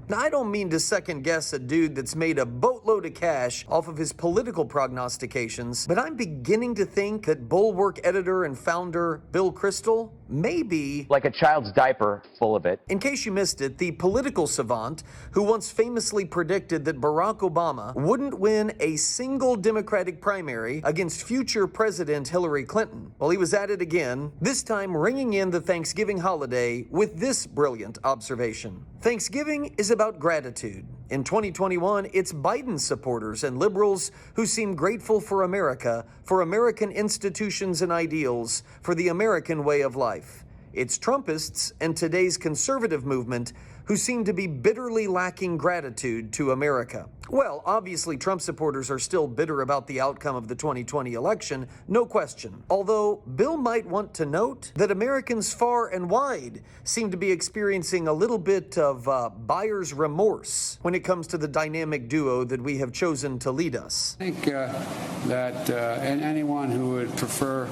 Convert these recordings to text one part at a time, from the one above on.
Now, I don't mean to second guess a dude that's made a boatload of cash off of his political prognostications, but I'm beginning to think that Bulwark editor and founder Bill Kristol may be like a child's diaper full of it. In case you missed it, the political savant who once famously predicted that Barack Obama wouldn't win a single Democratic primary against future President Hillary Clinton. Well, he was at it again, this time ringing in the Thanksgiving holiday with this brilliant observation. Thanksgiving is about gratitude. In 2021, it's Biden supporters and liberals who seem grateful for America, for American institutions and ideals, for the American way of life. It's Trumpists and today's conservative movement who seem to be bitterly lacking gratitude to America. Well, obviously, Trump supporters are still bitter about the outcome of the 2020 election, no question. Although, Bill might want to note that Americans far and wide seem to be experiencing a little bit of buyer's remorse when it comes to the dynamic duo that we have chosen to lead us. I think and anyone who would prefer,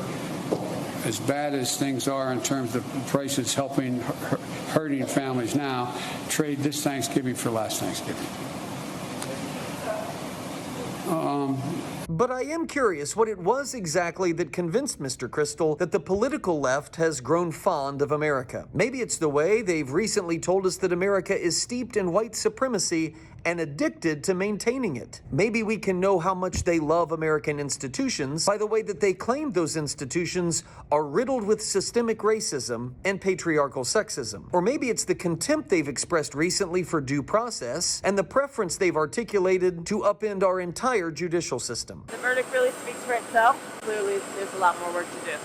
as bad as things are in terms of prices hurting families now, trade this Thanksgiving for last Thanksgiving. But I am curious what it was exactly that convinced Mr. Kristol that the political left has grown fond of America. Maybe it's the way they've recently told us that America is steeped in white supremacy and addicted to maintaining it. Maybe we can know how much they love American institutions by the way that they claim those institutions are riddled with systemic racism and patriarchal sexism. Or maybe it's the contempt they've expressed recently for due process and the preference they've articulated to upend our entire judicial system. The verdict really speaks for itself. Clearly, there's a lot more work to do.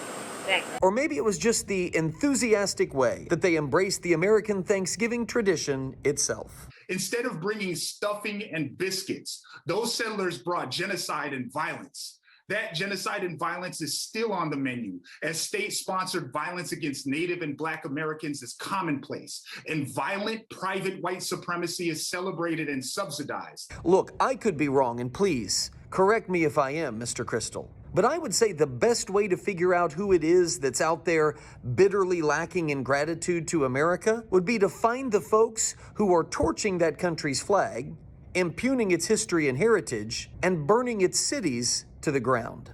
Thanks. Or maybe it was just the enthusiastic way that they embraced the American Thanksgiving tradition itself. Instead of bringing stuffing and biscuits, those settlers brought genocide and violence. That genocide and violence is still on the menu, as state-sponsored violence against Native and Black Americans is commonplace, and violent private white supremacy is celebrated and subsidized. Look, I could be wrong, and please, correct me if I am, Mr. Kristol. But I would say the best way to figure out who it is that's out there bitterly lacking in gratitude to America would be to find the folks who are torching that country's flag, impugning its history and heritage, and burning its cities to the ground.